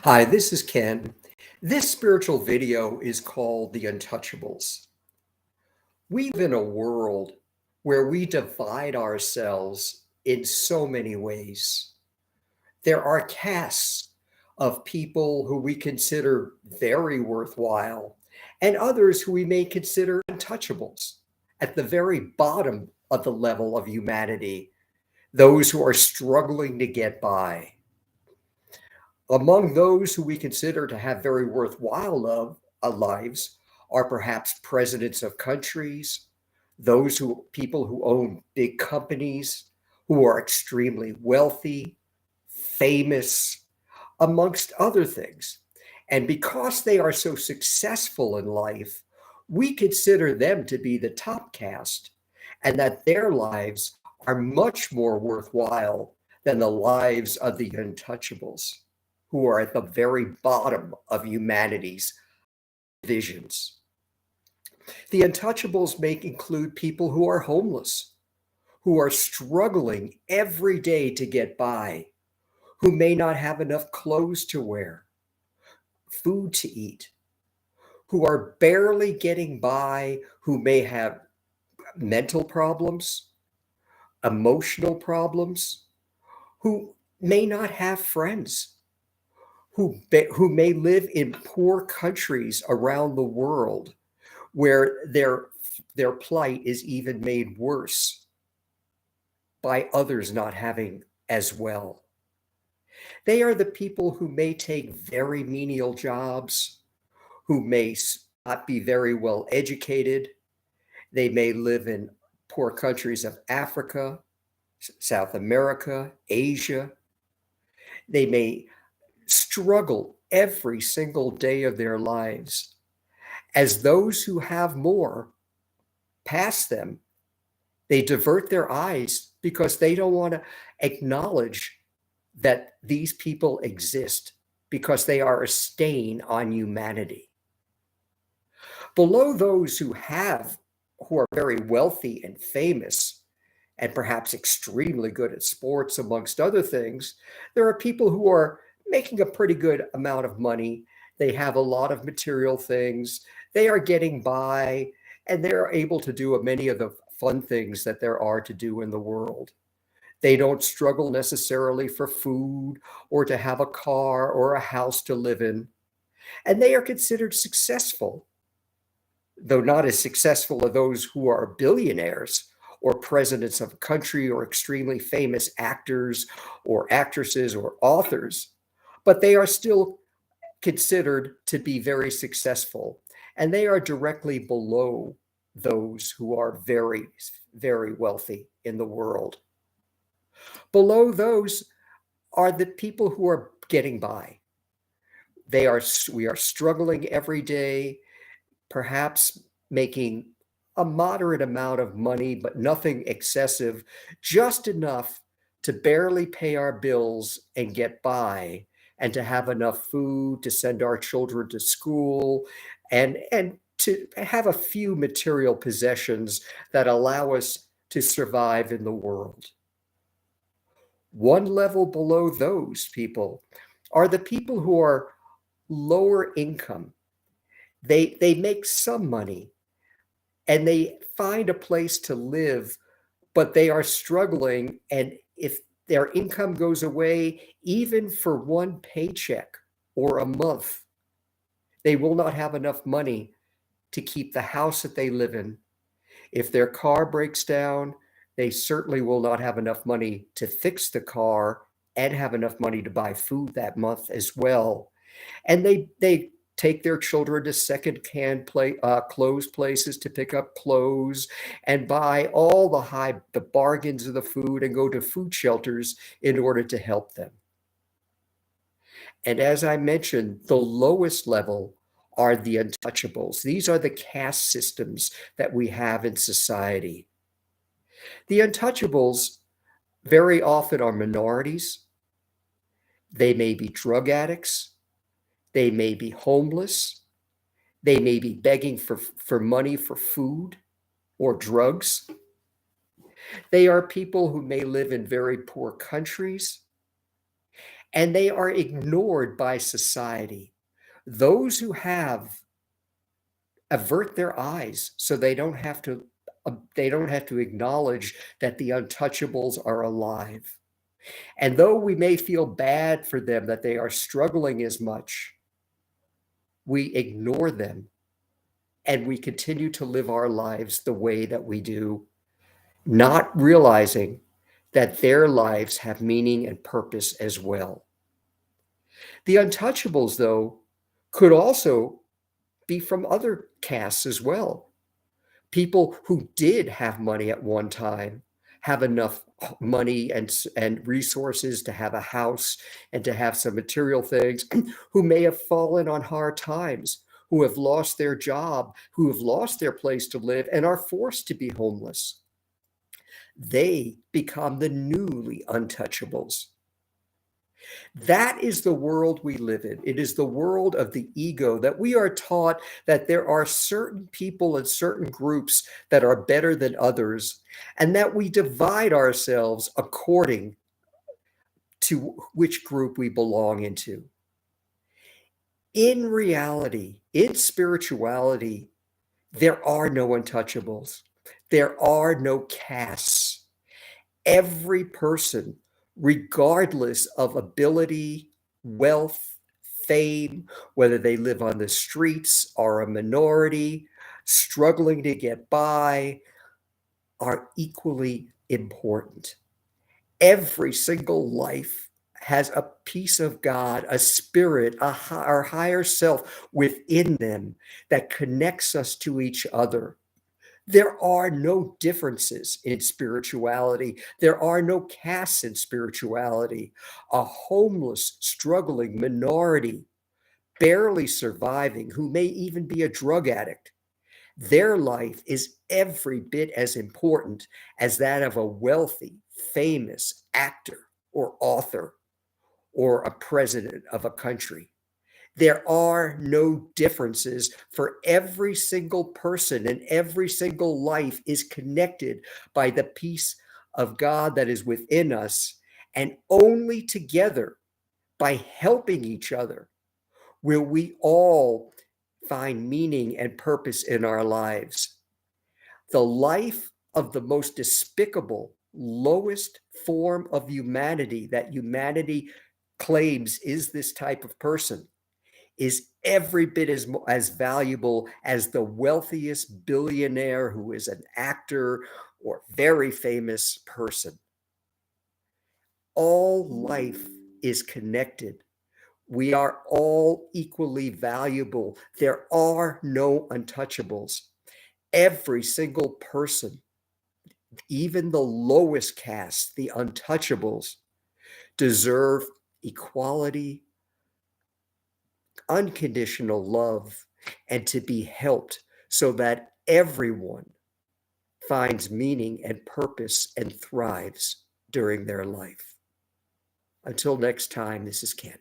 Hi, this is Ken. This spiritual video is called The Untouchables. We live in a world where we divide ourselves in so many ways. There are castes of people who we consider very worthwhile and others who we may consider untouchables at the very bottom of the level of humanity, those who are struggling to get by. Among those who we consider to have very worthwhile lives are perhaps presidents of countries, people who own big companies, who are extremely wealthy, famous, amongst other things. And because they are so successful in life, we consider them to be the top caste and that their lives are much more worthwhile than the lives of the untouchables, who are at the very bottom of humanity's visions. The untouchables may include people who are homeless, who are struggling every day to get by, who may not have enough clothes to wear, food to eat, who are barely getting by, who may have mental problems, emotional problems, who may not have friends, who may live in poor countries around the world where their plight is even made worse by others not having as well. They are the people who may take very menial jobs, who may not be very well educated. They may live in poor countries of Africa, South America, Asia. They may struggle every single day of their lives. As those who have more pass them, they divert their eyes because they don't want to acknowledge that these people exist because they are a stain on humanity. Below those who are very wealthy and famous and perhaps extremely good at sports, amongst other things, there are people who are making a pretty good amount of money. They have a lot of material things. They are getting by, and they're able to do many of the fun things that there are to do in the world. They don't struggle necessarily for food or to have a car or a house to live in. And they are considered successful, though not as successful as those who are billionaires or presidents of a country or extremely famous actors or actresses or authors, but they are still considered to be very successful. And they are directly below those who are very, very wealthy in the world. Below those are the people who are getting by. We are struggling every day, perhaps making a moderate amount of money, but nothing excessive, just enough to barely pay our bills and get by, and to have enough food to send our children to school, and to have a few material possessions that allow us to survive in the world. One level below those people are the people who are lower income. They make some money and they find a place to live, but they are struggling. And if their income goes away, even for one paycheck or a month, they will not have enough money to keep the house that they live in. If their car breaks down, they certainly will not have enough money to fix the car and have enough money to buy food that month as well. And they take their children to clothes places to pick up clothes and buy all the bargains of the food and go to food shelters in order to help them. And as I mentioned, the lowest level are the untouchables. These are the caste systems that we have in society. The untouchables very often are minorities. They may be drug addicts. They may be homeless. They may be begging for money for food or drugs. They are people who may live in very poor countries. and they are ignored by society. Those who have avert their eyes so they don't have to acknowledge that the untouchables are alive. And though we may feel bad for them that they are struggling as much, we ignore them and we continue to live our lives the way that we do, not realizing that their lives have meaning and purpose as well. The untouchables, though, could also be from other castes as well. People who did have money at one time, have enough money and resources to have a house and to have some material things, who may have fallen on hard times, who have lost their job, who have lost their place to live and are forced to be homeless. They become the newly untouchables. That is the world we live in. It is the world of the ego, that we are taught that there are certain people and certain groups that are better than others, and that we divide ourselves according to which group we belong into. In reality, in spirituality, there are no untouchables. There are no castes. Every person, regardless of ability, wealth, fame, whether they live on the streets, are a minority, struggling to get by, are equally important. Every single life has a piece of God, a spirit, our higher self within them that connects us to each other. There are no differences in spirituality. There are no castes in spirituality. A homeless, struggling minority, barely surviving, who may even be a drug addict, their life is every bit as important as that of a wealthy, famous actor or author or a president of a country. There are no differences, for every single person and every single life is connected by the peace of God that is within us. And only together, by helping each other, will we all find meaning and purpose in our lives. The life of the most despicable, lowest form of humanity that humanity claims is this type of person is every bit as valuable as the wealthiest billionaire who is an actor or very famous person. All life is connected. We are all equally valuable. There are no untouchables. Every single person, even the lowest caste, the untouchables, deserve equality, unconditional love, and to be helped so that everyone finds meaning and purpose and thrives during their life. Until next time, this is Ken.